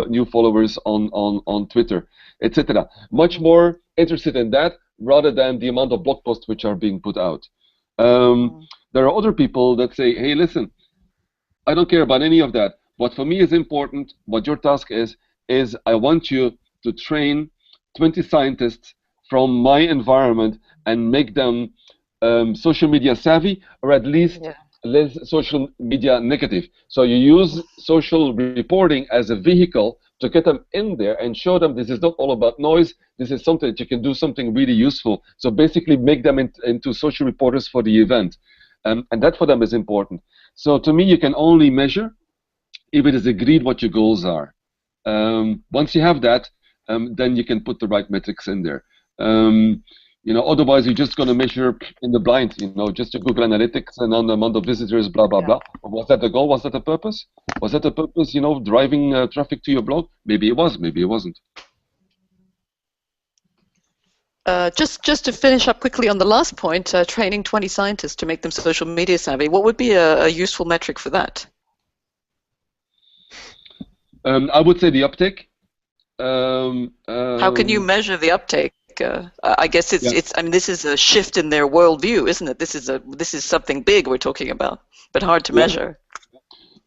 S1: new followers on Twitter, etc. Much more interested in that rather than the amount of blog posts which are being put out. There are other people that say, hey, listen, I don't care about any of that. What for me is important, what your task is I want you to train 20 scientists from my environment and make them social media savvy, or at least less social media negative. So you use social reporting as a vehicle to get them in there and show them this is not all about noise, this is something that you can do something really useful. So basically make them into social reporters for the event. And that for them is important. So to me, you can only measure if it is agreed what your goals are. Once you have that, then you can put the right metrics in there. You know, otherwise you're just going to measure in the blind, you know, just your Google Analytics and on the amount of visitors, blah, blah, blah. Was that the goal? Was that the purpose? Was that the purpose, you know, driving traffic to your blog? Maybe it was, maybe it wasn't.
S3: Just to finish up quickly on the last point, training 20 scientists to make them social media savvy, what would be a useful metric for that?
S1: I would say the uptake.
S3: How can you measure the uptake? I guess it's. I mean, this is a shift in their worldview, isn't it? This is something big we're talking about, but hard to measure.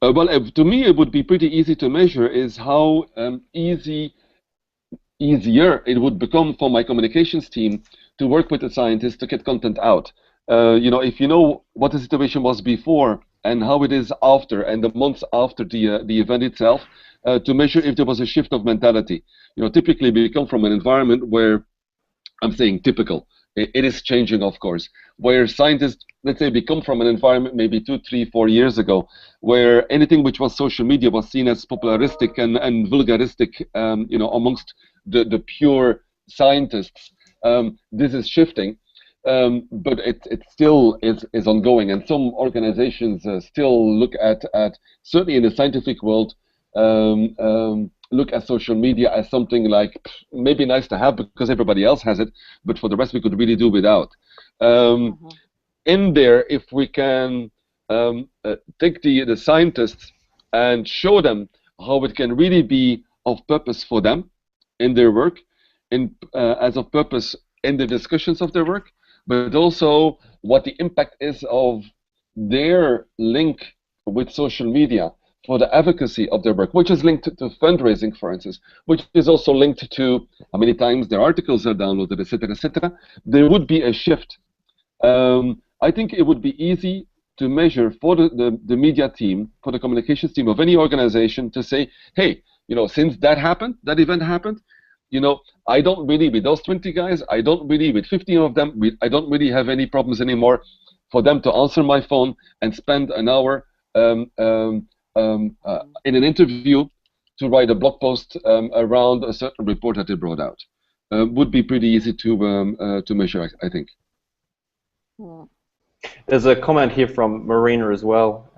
S1: Well, to me, it would be pretty easy to measure is how easier it would become for my communications team to work with the scientists to get content out. You know, if you know what the situation was before and how it is after, and the months after the event itself, to measure if there was a shift of mentality. You know, typically we come from an environment where, I'm saying typical, it is changing, of course, where scientists, let's say, we come from an environment maybe 2, 3, 4 years ago, where anything which was social media was seen as popularistic and vulgaristic, you know, amongst the pure scientists. this is shifting, but it still is ongoing, and some organizations still look at certainly in the scientific world, look at social media as something like maybe nice to have because everybody else has it, but for the rest we could really do without. In there, if we can take the scientists and show them how it can really be of purpose for them in their work, as of purpose in the discussions of their work, but also what the impact is of their link with social media for the advocacy of their work, which is linked to fundraising, for instance, which is also linked to how many times their articles are downloaded, etc., etc. There would be a shift. I think it would be easy to measure for the media team, for the communications team of any organization, to say, hey, since that event happened, I don't really, with those 20 guys, I don't really, with 15 of them, I don't really have any problems anymore for them to answer my phone and spend an hour in an interview to write a blog post around a certain report that they brought out. Would be pretty easy to measure, I think.
S2: There's a comment here from Marina as well.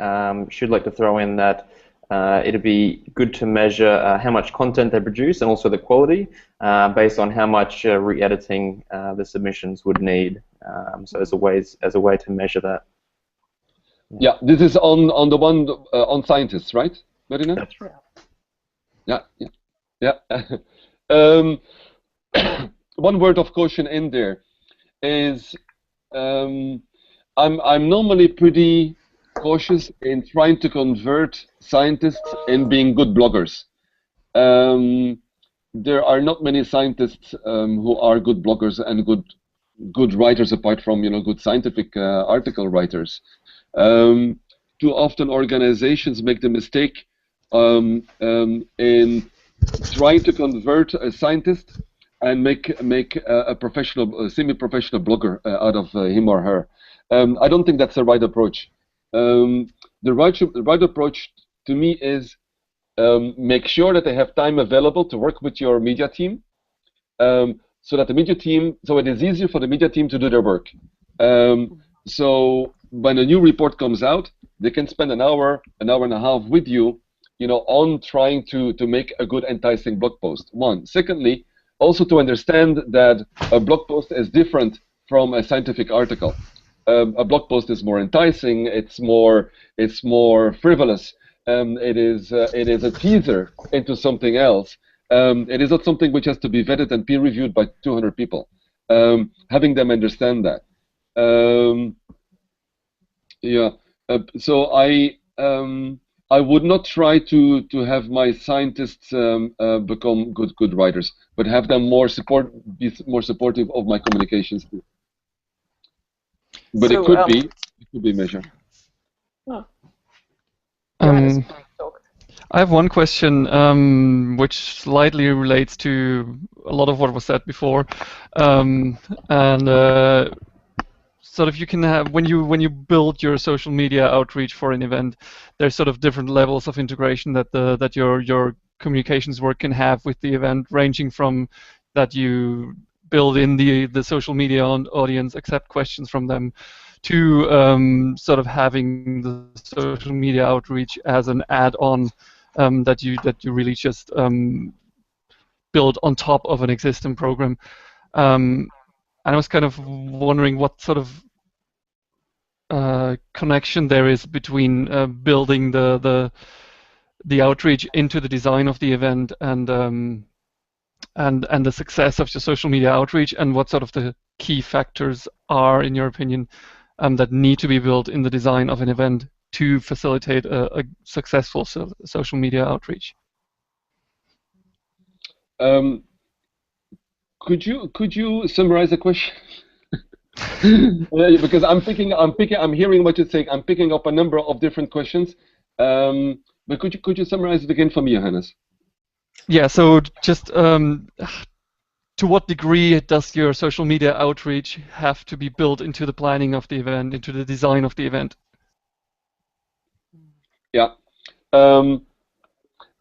S2: She'd like to throw in that it'd be good to measure how much content they produce and also the quality based on how much re-editing the submissions would need. So as a way to measure that.
S1: Yeah, this is on the one on scientists, right, Marina?
S2: That's right.
S1: Yeah. One word of caution in there is I'm normally pretty cautious in trying to convert scientists in being good bloggers. There are not many scientists who are good bloggers and good writers, apart from good scientific article writers. Too often organizations make the mistake in trying to convert a scientist and make a professional, a semi-professional blogger out of him or her. I don't think that's the right approach. The right approach to me is make sure that they have time available to work with your media team, so that the media team, so it is easier for the media team to do their work. So when a new report comes out, they can spend an hour and a half with you, on trying to make a good, enticing blog post. One. Secondly, also to understand that a blog post is different from a scientific article. A blog post is more enticing. It's more frivolous. It is a teaser into something else. It is not something which has to be vetted and peer reviewed by 200 people. Having them understand that. So I would not try to have my scientists become good writers, but have them be more supportive of my communications too. But
S3: So,
S1: it could be measured.
S4: I have one question which slightly relates to a lot of what was said before, and sort of you can have when you build your social media outreach for an event, there's sort of different levels of integration that your communications work can have with the event, ranging from that you build in the social media audience, accept questions from them, to sort of having the social media outreach as an add-on that you really just build on top of an existing program. And I was kind of wondering what sort of connection there is between building the outreach into the design of the event and the success of your social media outreach, and what sort of the key factors are, in your opinion, that need to be built in the design of an event to facilitate a successful social media outreach.
S1: Could you summarize the question? Because I'm hearing what you're saying. I'm picking up a number of different questions. But could you summarize it again for me, Johannes?
S4: Yeah. So just to what degree does your social media outreach have to be built into the planning of the event, into the design of the event?
S1: Yeah.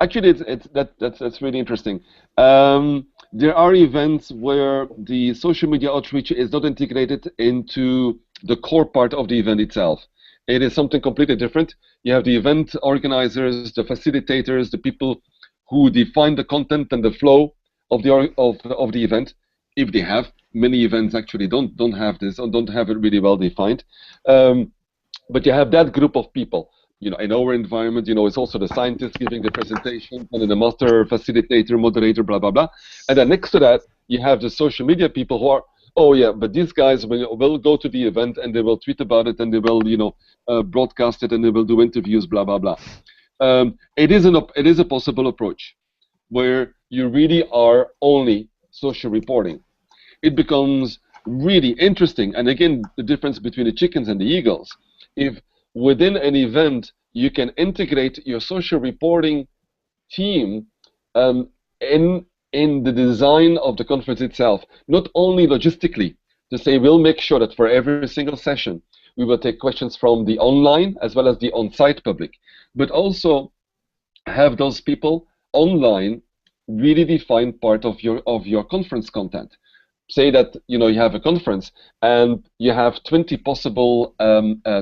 S1: Actually, that's really interesting. there are events where the social media outreach is not integrated into the core part of the event itself. It is something completely different. You have the event organizers, the facilitators, the people who define the content and the flow of the event. If they have, many events actually don't have this or don't have it really well defined. But you have that group of people. You know, in our environment, you know, it's also the scientist giving the presentation, and then the master facilitator, moderator, blah blah blah. And then next to that, you have the social media people who are, oh yeah, but these guys will go to the event and they will tweet about it and they will, you know, broadcast it and they will do interviews, blah blah blah. It is a possible approach where you really are only social reporting. It becomes really interesting, and again, the difference between the chickens and the eagles. If within an event you can integrate your social reporting team in the design of the conference itself, not only logistically, to say we'll make sure that for every single session we will take questions from the online as well as the on-site public, but also have those people online really define part of your conference content. Say that, you know, you have a conference and you have 20 possible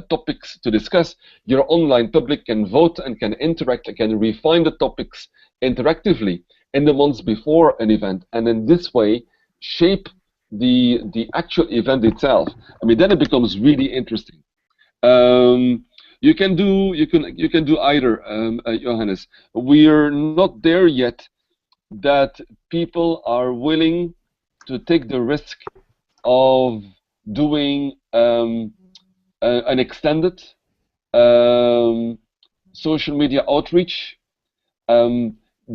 S1: topics to discuss. Your online public can vote and can interact and can refine the topics interactively in the months before an event, and in this way shape the actual event itself. I mean, then it becomes really interesting. You can do either, Johannes. We're not there yet that people are willing to take the risk of doing an extended social media outreach,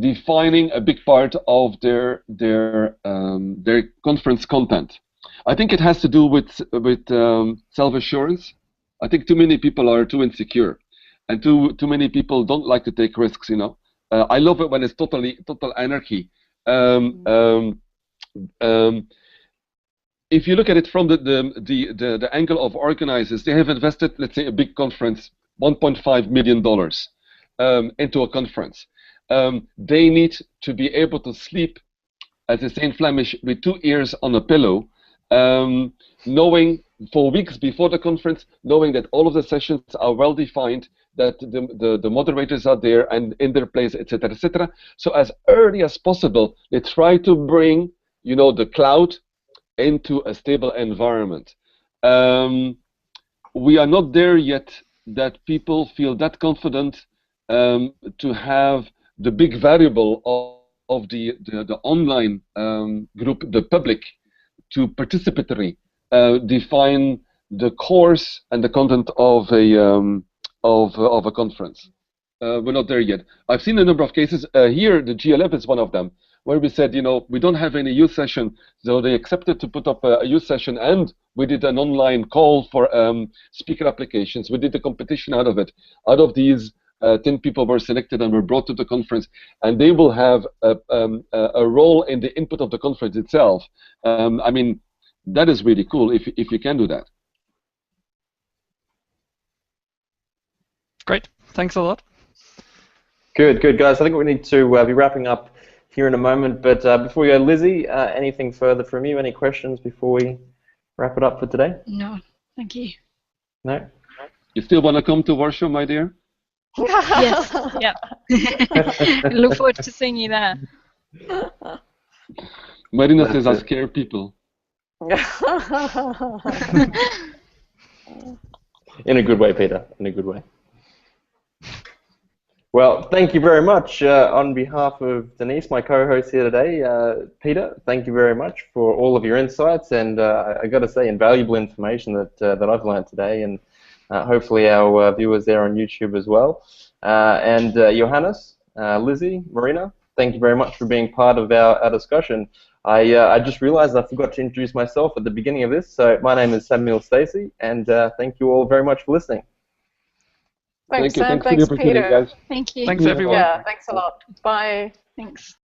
S1: defining a big part of their conference content. I think it has to do with self-assurance. I think too many people are too insecure, and too many people don't like to take risks. You know, I love it when it's total anarchy. If you look at it from the angle of organizers, they have invested, let's say, a big conference, $1.5 million into a conference. They need to be able to sleep, as they say in Flemish, with two ears on a pillow, knowing for weeks before the conference, knowing that all of the sessions are well defined, that the moderators are there and in their place, etc., etc. So as early as possible, they try to bring, you know, the cloud into a stable environment. We are not there yet that people feel that confident to have the big variable of the online group, the public, to participatory define the course and the content of a conference. We're not there yet. I've seen a number of cases here. The GLF is one of them, where we said, you know, we don't have any youth session, so they accepted to put up a youth session, and we did an online call for speaker applications. We did a competition out of it. Out of these, 10 people were selected and were brought to the conference, and they will have a role in the input of the conference itself. I mean, that is really cool if you can do that.
S4: Great, thanks a lot.
S2: Good, guys. I think we need to be wrapping up here in a moment, but before we go, Lizzie, anything further from you? Any questions before we wrap it up for today?
S5: No, thank you.
S2: No?
S1: You still want to come to Warsaw, my dear?
S5: Yes, yeah. Look forward to seeing you there.
S1: Marina says I scare people.
S2: In a good way, Peter, in a good way. Well, thank you very much on behalf of Denise, my co-host here today. Peter, thank you very much for all of your insights, and I got to say, invaluable information that I've learned today, and hopefully our viewers there on YouTube as well. And Johannes, Lizzie, Marina, thank you very much for being part of our discussion. I just realized I forgot to introduce myself at the beginning of this, so my name is Samuel Stacey, and thank you all very much for listening.
S3: Thanks,
S1: Thank you.
S3: Sam.
S1: Thanks for the opportunity,
S3: Peter.
S1: guys.
S5: Thank you.
S4: Thanks, everyone.
S3: Yeah, thanks a lot. Bye.
S5: Thanks.